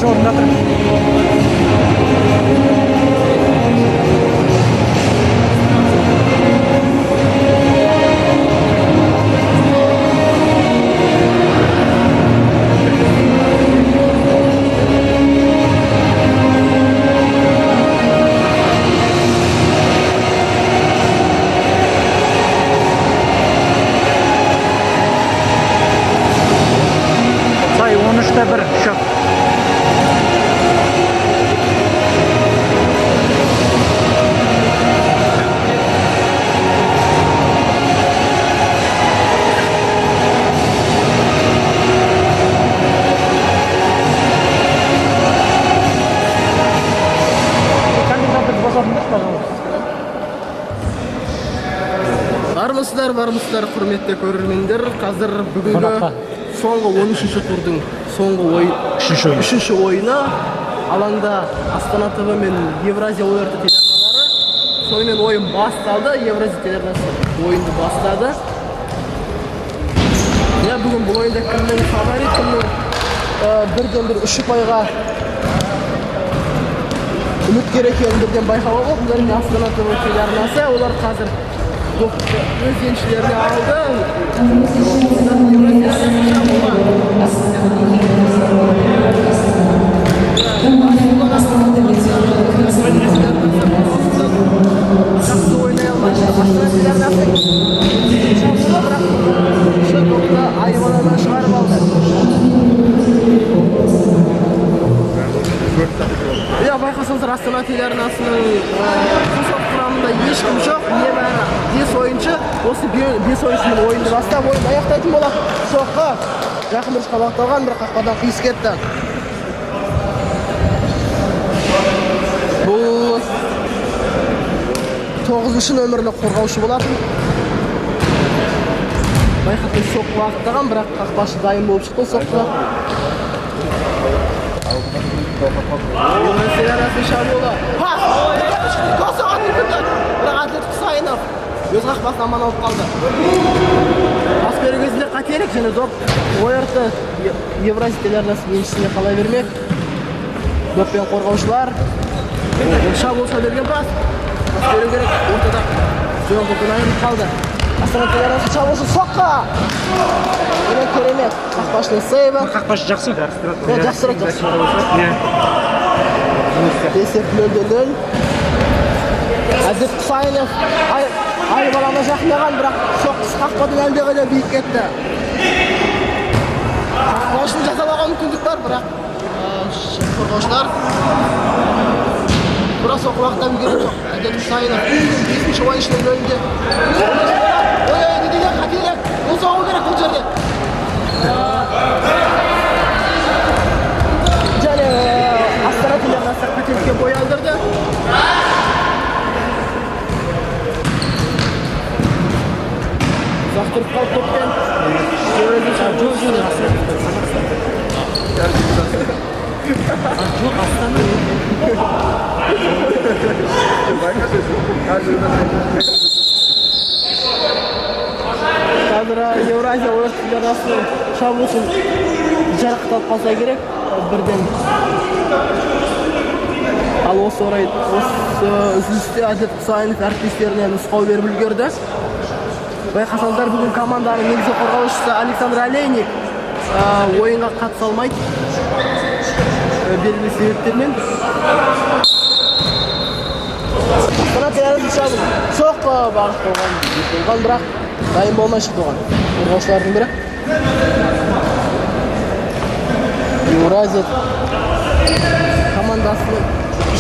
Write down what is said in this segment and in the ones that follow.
бірінші орында тұр. Say 13-1 счет. Бармысыздар, құрметті көрермендер. Қазір бүгінгі соңғы 13-ші турдың соңғы үшінші ойыны алаңда Астана ТВ мен Евразия ОРТ телеарналары. Сонымен ойын басталды. Евразия телеарнасы ойынды бастады. Бүгін бұл ойында кімнің фаворит, кімнің бірден-бір 3 ұпайға үміткер екенін бірден байқауға болды. Бұл әрине Астана ТВ телеарнасы. Олар қазір өз еншілеріне алды. Жақсы ойнай алмайды. Астана телеарнасы топты айванадан шығарып алды. Байқасаңыздар, Астана телеарнасының қосақ құрамында ешкім жоқ. Небәрі 5 ойыншы. Осы 5 ойыншының ойынды бастап ойынды аяқтайтын болады. Соққы жақын бұрышқа бағытталған, бір қақпадан қиыс кетті. Бұл 9-шы нөмірлі қорғаушы болатын. Байқасаңыз соққы бағыттаған, бірақ қақпашы дайын болып шықты соққы. Телеарнасы шабуылы. Пас оған мүмкінді. Бірақ Атлет Құсайынов өз қақпасын аман алып қалды. Пас беру кезінде қателік және доп ОРТ Евразия телеарнасының еншісіне қала бермек. Доппен қорғаушылар. Шабуылша берген пас. Пас беру керек. Ортада жөн доппен айырылып қалды. Астана телеарнасы шабуылшы соққы. Керемет. Қақпашының сейві. Қақпашы жақсы. Жақсырақ. Есеп 0-0. Атлет Құсайынов айбалана жақындаған, бірақ соққысы қақпадан әлдеқайда биік кетті. Қақпашының жазалауға мүмкіндік бар, бірақ қорғаушылар бұра соққы уақыттан керек жоқ. Атлет Құсайынов 5-ші ойыншының рөлінде. Ой, қателік. Ол соғу керек бұл жерде. Және Астана телеарнасы қателікке бой алдырды. Зақтырып қалып топпен. Жоқ, Астана. Қазір Евразия ОРТ телеарнасының шабуылшысы жарақатталып қалса керек бірден. Ал осы орай үзілісте Атлет Құсайынов әріптестеріне нұсқау беріп үлгерді. Байқасаңыздар, бүгін команданың негізгі қорғаушысы Александр Олейник ойынға қатыса алмайды. Белгілі себептермен. Астана телеарнасы шабуылы. Соққы бағытталған, бірақ дайын болмай шықты оған. Қорғаушылардың бірі. Евразия командасының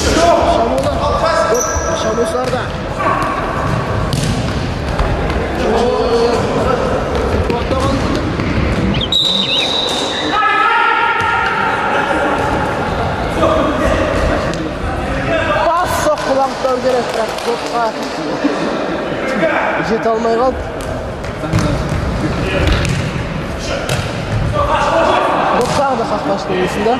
шабуылы. Шабуылшыларда. Пас соққы бағыттау керек, бірақ топқа жете алмай қалды. Доптағы да қақпашының есінде.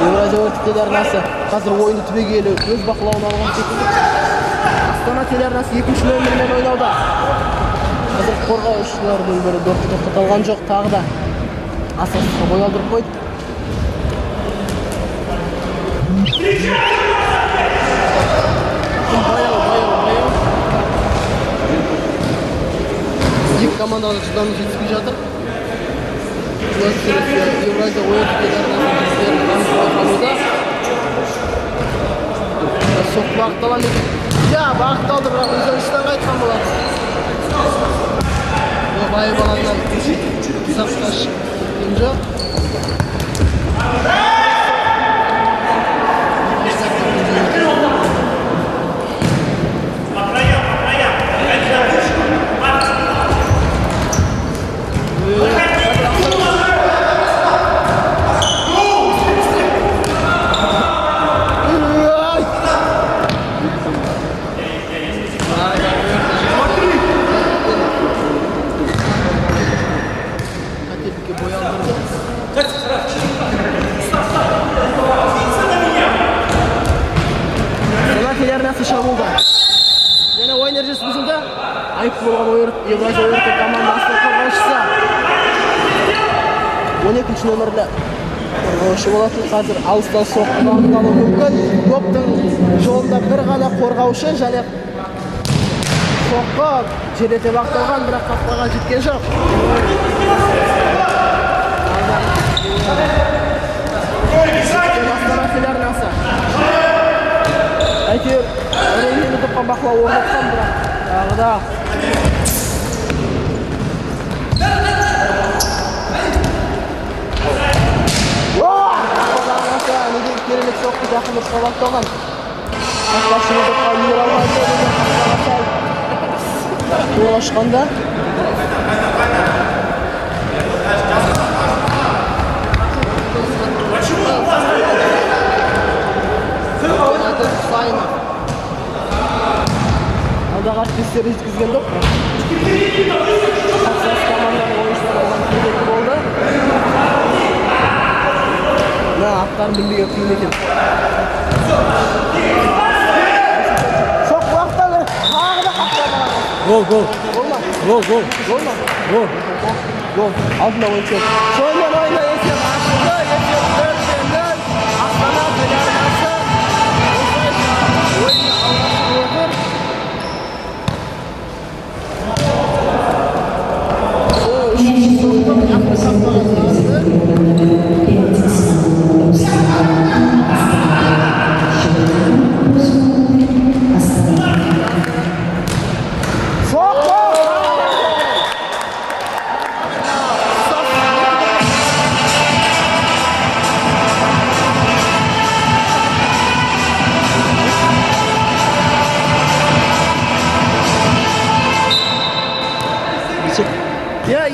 Евразия ОРТ телеарнасы қазір ойынды түбегейлі өз бақылауына алған секілді. Астана телеарнасы 2-ші нөмірмен ойнауда. Қазір қорғаушылардың бірі допты тоқтатылған жоқ, тағы да асығыстыққа бой алдырып қойды. Баяу. Екі командаға шыдамы жетіспей жатыр. Евразия ойын соқ бағытталан еді. Бағытталды, бірақ өзініштен қайтқан болады. Байы балаңнан саққа шыққан жоқ. Және ойын ережесі бұзылды. Айып болған Евразия ойырты командасының қорғаушысы 12-ші нөмірлі қорғаушы болатын. Қазір алыстан соққы бағытталуы мүмкін. Доптың жолында бір ғана қорғаушы және соққы жерлете бағытталған, бірақ қақпаға жеткен жоқ. Астана телеарнасы әйтеуір рейнені топқан бақылау орнатқан, бірақ тағы да неден керемет соқты жақында сабақталған. Қақпашының топқа үйір алғанды жол ашқанда алдағы әріптестері жеткізген доп. Қарсылас команданың ойыншылары оған кезекті болды. Аттарын білмеген қиын екен. Соқ уақыттан тағы да қақпаға. Гол. Алдында ойыншы. Шоймен ойына есеп ашылды. Есеп 4-0. Астана телеарнасы ойынды алғашқы отыр. Үшінші соқтың яқын қақпаға сағызды.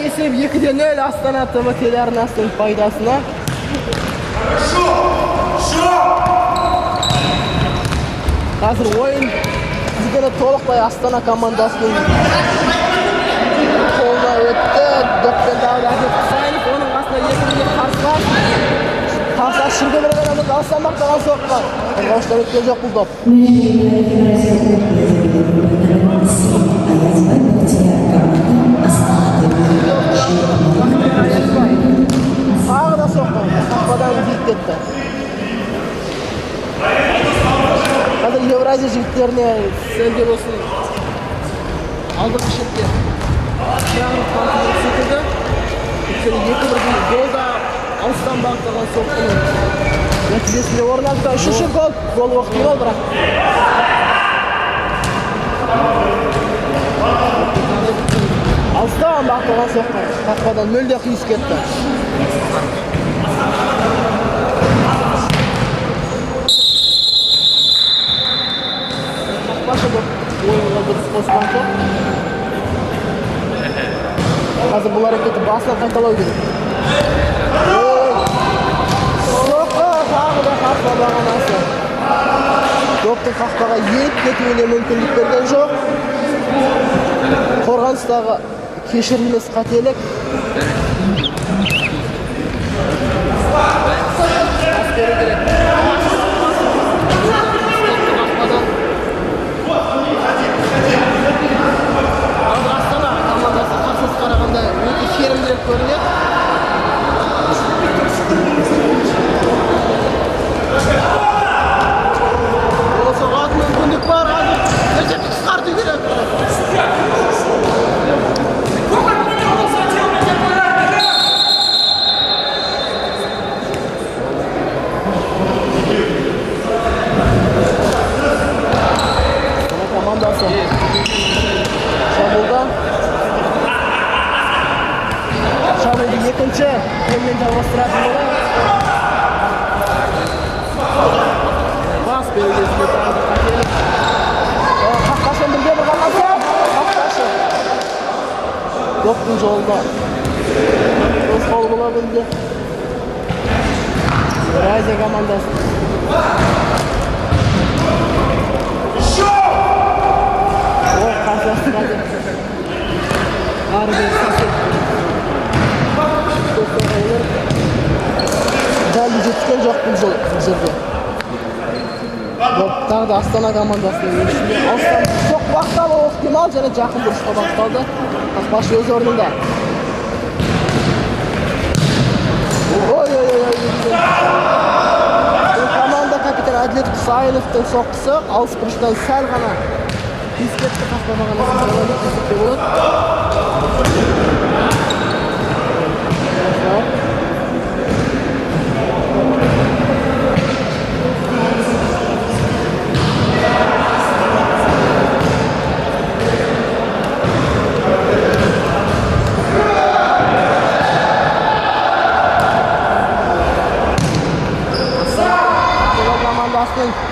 Есеп 2-0 Астана ТВ телеарнасының пайдасына. Қазір ойын біздері толықтай Астана командасының қолына өтті. Доппен тағы Әдет Құсайынов, оның қасында 2-0 қарсылас шырды бір ғанамыз алыстан бақтаған соққан. Қорғаушылар өткен жоқ бұл доп. Тағы да соққан, қақпадан биік кетті. Қазір Евразия жігіттеріне сәлде болсын. Алдық шетте шағырып қантылық секілді. Өткені 2-1 голда алыстан бағытталған соққының нәтижесінде орналды. Үшінші гол уақытылы бірақ. Алыстан бағытталған соққан қақпадан мүлде қиыс кетті. Қақпашы бұл ойынға дұрыс қосқан жоқ. Қазір бұл әрекеті басынан қайталау керек. Соққы тағы да қақпа бағанасы. Доптың қақпаға еріп кетуіне мүмкіндік берген жоқ. Қорғаныстағы кешірілмес қателік. Аскері керек. Астана командасы қарсыз қарағанда өте сенімдірек көрінеді. Pas belgisi qatelik. Qaqaşın birge bir qalasa, qaqaşı. Yo'qning yo'lda. O'z qo'l bo'la bildi. Rayza komandasi. Oy, qarşılaştıradi. Harbi sasi. Doktorlar dal jetgan yo'q bu yerga. Tағы da Astana komandasының önüşünde. Aslan çok vaqt alıb optimal және жақын vuruşqa başladı. Qaqbaşı öz ornunda. Oy. Bu komanda kapitan Adlet Qusaynov'tың soqqusi alыс vuruşdan sal ғана tez ketdi, qaqbamagana seziladi, kesipte bo'ladi.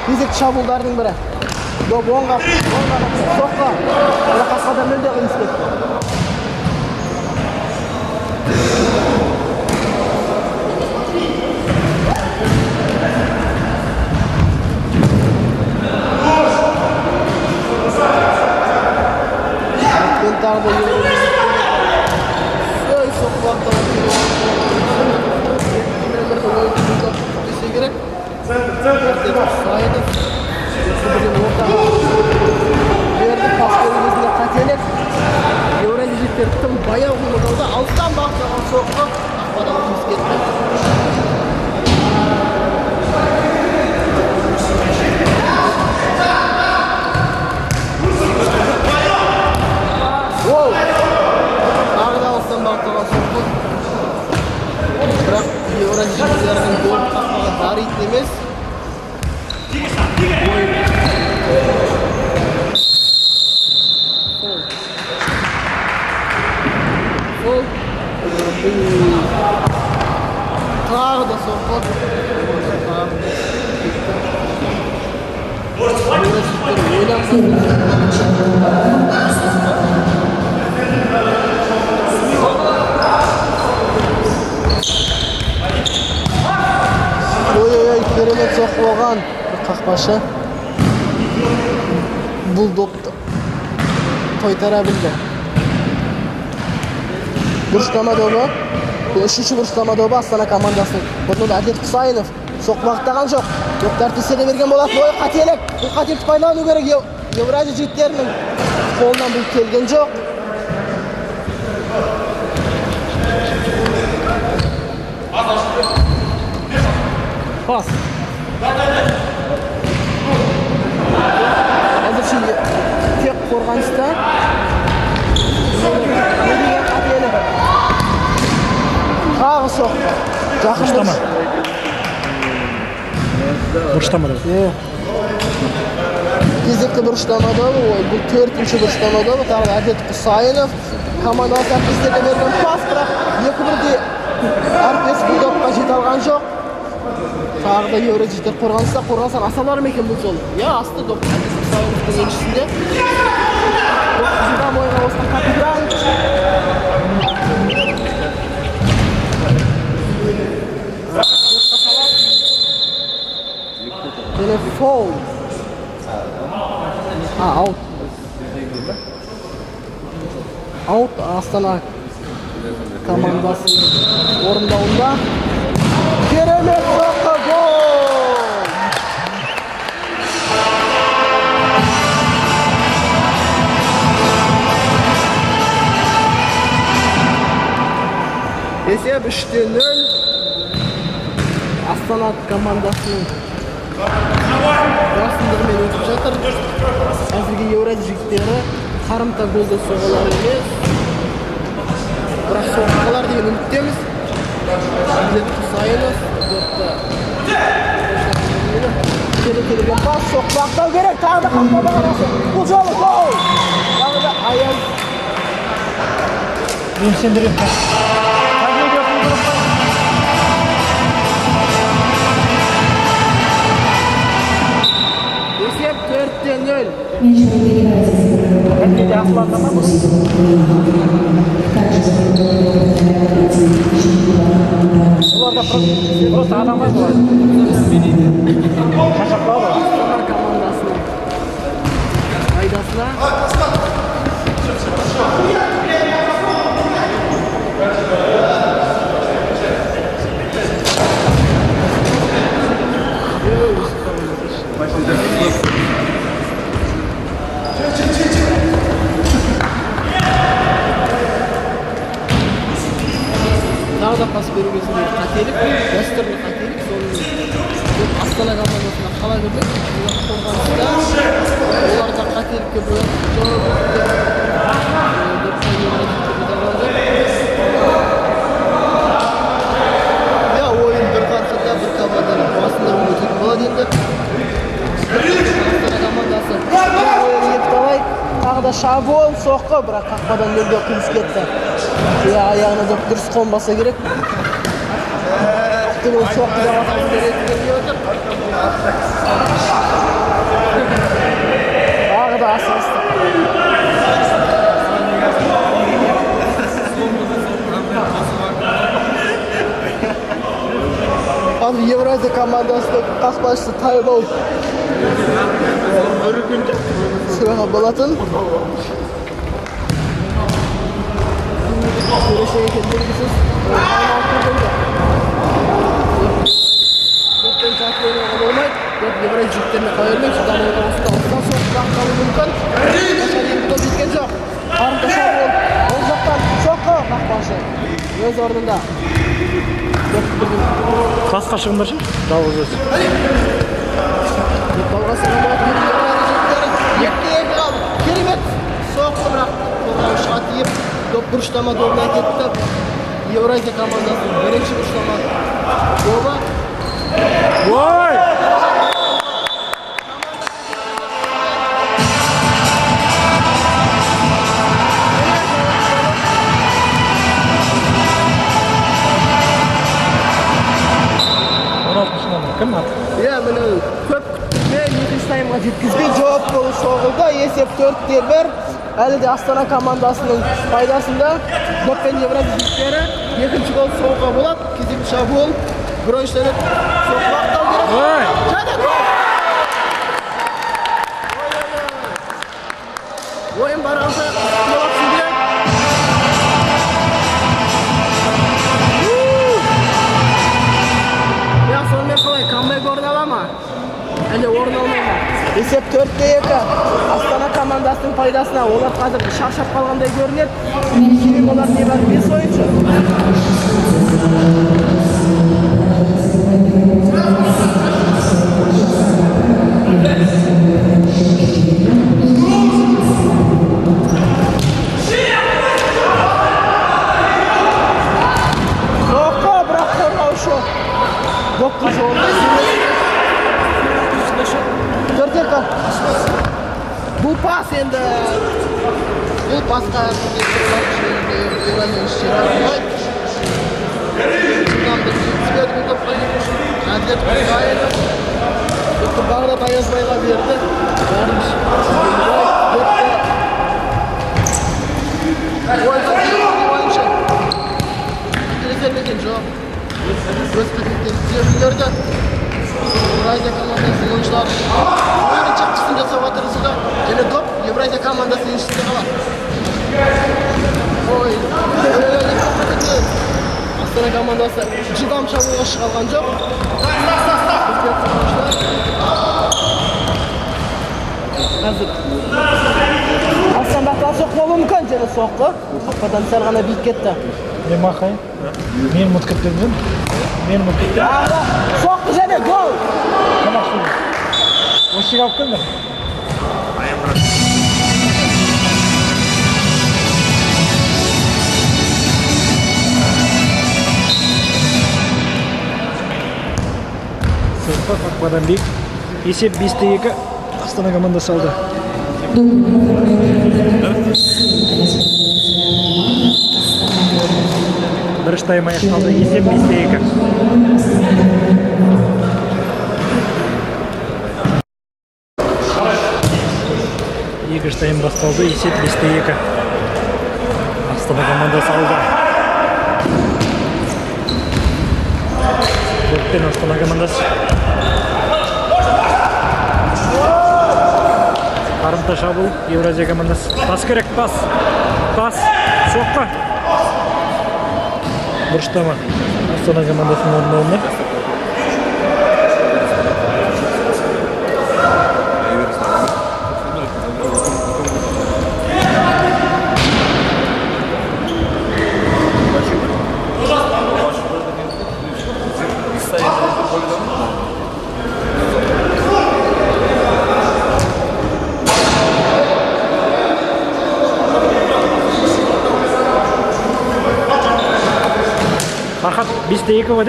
Кезек шабуылдардың бірі. Доп оңға, соққа. Қасқада мүлде қиыс кетті. Тағы да соққыларды керек. Saydı. Verdi pas vermesine qatelik. Eurojitler tım bayağı oldu. Alttan baxtırgan soqqu aqbada o'tib ketdi. Wow! Tağda alttan baxtırgan soqqu. Biroq Eurojitlerning gol taqmaga barit emas. Tағы да соққы. Ой, керемет соққы болған қақпашы. Бұл допты тойтара білді. Бұрыштама добы. Үшінші бұрыштама добы Астана командасының. Бұны Әділет Құсайынов соқпақтаған жоқ. Доптар тесеге берген болады. Ой, қателік. Бұл қателікті пайдалану керек. Евразия жігіттерінің қолынан бұл келген жоқ. Pas. Әзір şimdi тек қорғаныста. Тағы соққы. Жақын бұрыштама. Бұрыштама да. Кезекті бұрыштамада бұл төртінші бұрыштамада тағы Әділет Құсайынов командасы әріптестерге берген пас, бірақ 2-1-де әріптес бұл допқа жете алған жоқ. Тағы да Eurojitler қорғаныстан асалар ма екен бұл жолы? Асты доп Әділет Құсайыновтың еншісінде. Жылдам ойға осыдан капитан. Телефон. Аут. Аут Астана командасының орындауында. Керемет соққы, гол! Есеп 3-0. Астана командасының басымдығымен өтіп жатыр. Әзірге Евразия жігіттері қарымта голды соғалар емес. Бірақ соққылар деген үміттеміз. Әділет Құсайынов келген бас соқпақтау керек. Тағы да қақпа бағанасы. Бұл жолы гол! Тағы да аяз. Мен сендірем. Аяқларда ма бұл? Оларда просто адам аз болады. Шашақ қалды. Астана командасының пайдасына тағы да пас беру кезінде қателік, дәстүрлі қателік, соның Астана командасына қала кірді. Қорғаныста оларда қателікке жауап ойын бір қарқында бір команданың басында өтетін болады енді. Астана командасы ойын екталай, тағы да шабуыл, соққы, бірақ қақпадан нөлге қиыс кетті. Аяғына доп дұрыс қонбаса керек. Бұл соқты да батамыз беретін келмей отыр. Тағы да асығыстық. Ал Евразия командасының қақпашысы Тайбол сыраға болатын. Сөйлесе екен белгісіз. Доппен жатып ойнауға болмайды. Доп Евразия жігіттеріне қоя бермейді. Дамылға ұсталыстан соғып қақталуы мүмкін. Доп жеткен жоқ. Қарымта шабуыл. Ол жақтан соққы қақпашы. Өз орнында. Классқа шығыңдар ше? Жалғыз өзі. Допталға сығамайды. Екі қалды. Керемет. Соқты бірақ қорғаушыға тиіп. Доп бұрыштама добына әкетті. Евразия командасының бірінші бұрыштама добы. Ой! Кім аты? Міне көп күттірмей, екінші таймға жеткізбей жауап болып соғылды. Есеп 4-1. Әлі де Астана командасының пайдасында. Доппен Евразия жігіттері екінші гол соғуға болады. Кезекті шабуыл. Бір ойыншыдан соғуға ақтау керек. Және гол! Ойын барғанша болат сізге. Сонымен қалай, камбэк орын ала ма? Әлі орын алмай ма? Есеп 4-2. Астана командасының пайдасына. Олар қазір шаршап қалғандай көрінеді. Себебі олар небәрі 5 ойыншы. Соққы, бірақ қорғаушы. Допты жолында. 4-2. Бұл пас енді. Бұл пасқа Допты Бағдат Аязбайға берді. Ойыншы. Келеселмеген жоқ. Өз қателіктерін түзетулерді. Евразия командасы ойыншылары ойынның чыққысын жасауға тырысуда. Және доп Евразия командасы еншісінде қалады. Астана командасы жылдам шабуылға шығалған жоқ. Қазір Астана соққы болуы мүмкін, және соққы. Қақпадан сәл ғана биік кетті. Мен мақайын. Мен ұмытып кеткен. Соққы және гол! Қамақ сөйлі. Осыға алып келдім. Соққы қақпадан биік. Есеп 5-2. Астана командасы алды. Бірінші тайм аяқталды. Есеп 5-2. Екінші тайм басталды. Есеп 5-2. Астана командасы алды. Доппен Астана командасы. Қарымта шабуыл Евразия командасы. Пас керек, пас. Пас. Соққа. Бұрыштама. Астана командасының орнауында. Farhat 5-2 var.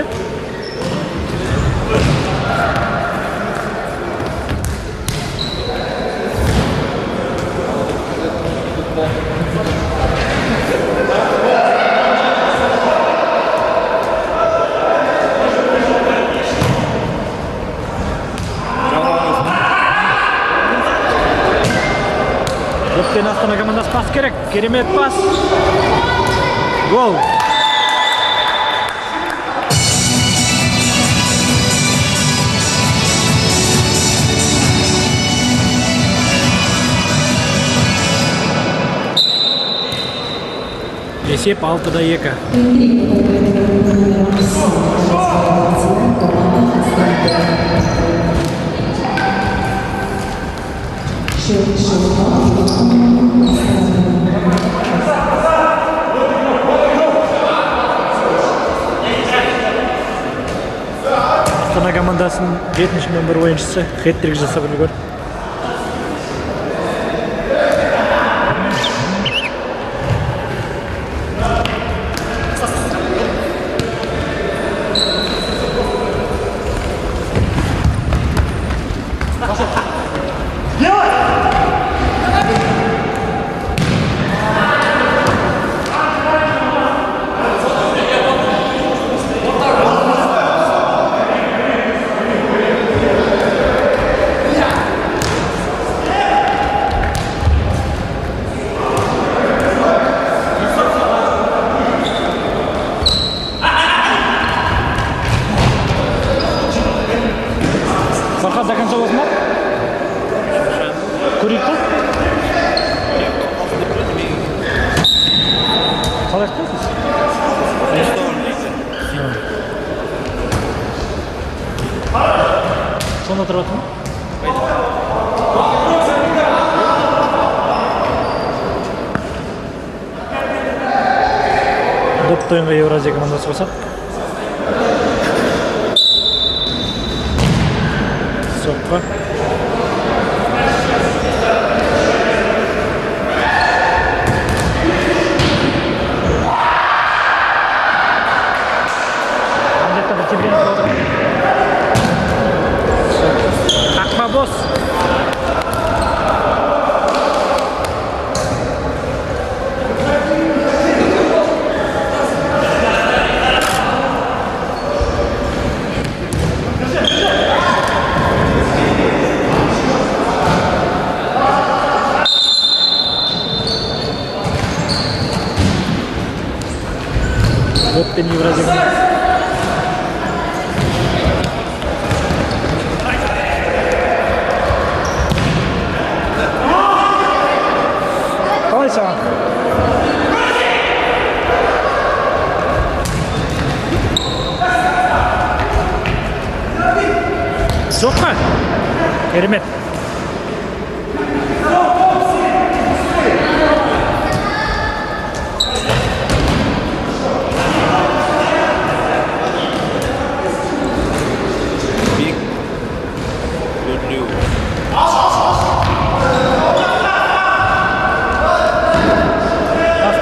Доппен Астана командасы пас керек. Керемет пас. Гол. Есеп 6-2. Астана командасының 7-ші нөмір ойыншысы хет-трик жасап үлгерді. Farhat до конца возьмет? Курить-то? Қалай қылдыңыз? Сонда тұратын ма? Допты ойынға Евразия командасы қосады. Соққа. Қақпа бос. Доппен Евразия командасы. Қалай саған? Соққа. Керемет.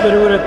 Переворот.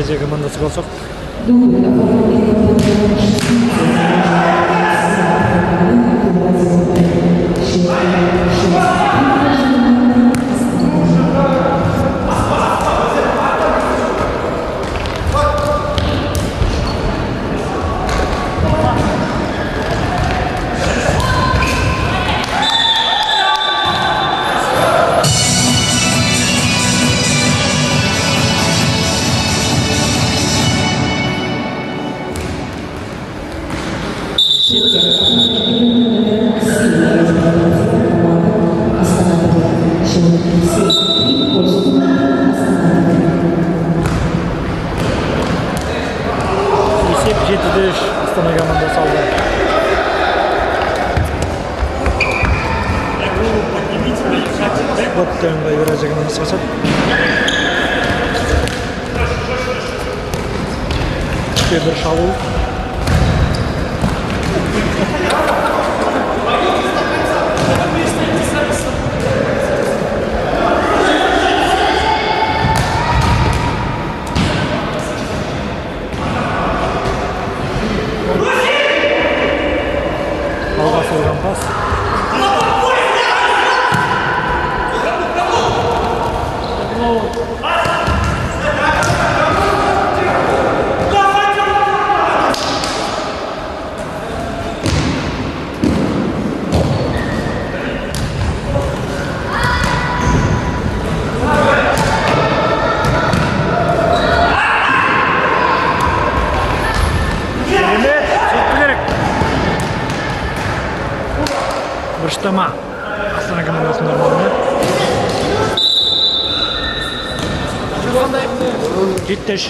Евразия командасы болсақ. Есеп 7-3 Астана командасы алды. Доптарында Евразия командасы қасады. Бір шабуыл. Алға салған пас. Бұрыштама Астана командасының нормалына. Жеттеш.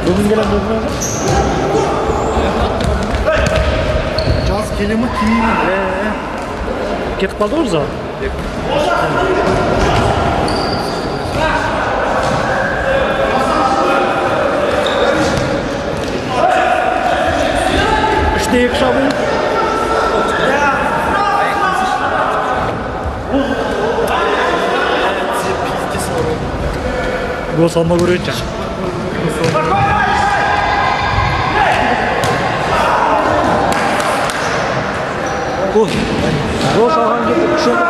Bugün gelen dönme mi? Caz kelime kimi? Ketip kaldı orada. Üçte iki şabı. Gol salma görüyor. Gol salgan gibi bir şey yok.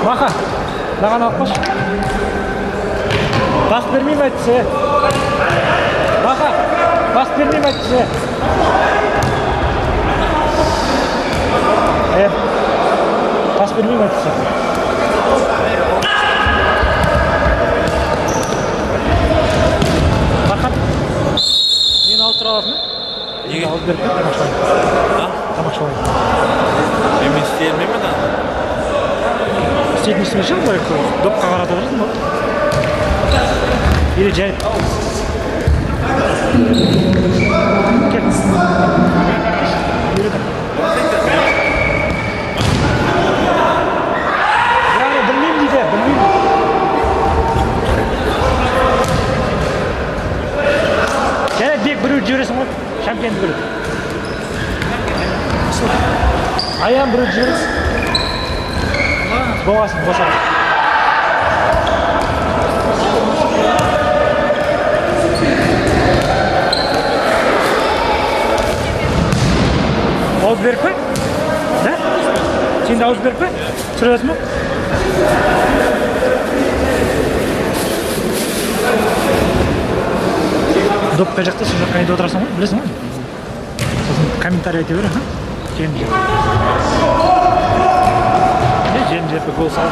Baka, lagan atmış. Bas vermeyeyim etsi. Baka, bas vermeyeyim etsi. Pas vermeyeyim etsi. Bakan, yine alt tarafı mı? Yine alt verip tamaşlayın. Tamaşlayın. Emin isteyeyim mi lan? İstediğin ismi için mi? Dop kamerada verir mi? Biri cahil. Gel. Yürü de. Yani bilmeyeyim diyeceğim, bilmeyeyim. Gel dek bir ucuyursun mu? Şampiyon bir. Ayağım bir ucuyursun. Boğazın, boşalın. Ağız verip mi? Ne? Sen de ağız verip mi? Sırası mı? Dop kaçakta siz kayda oturarsan mı? Bilirsin mi? Kommentariya ete verin ha? Kendi. Kendi yapıp gol sağda.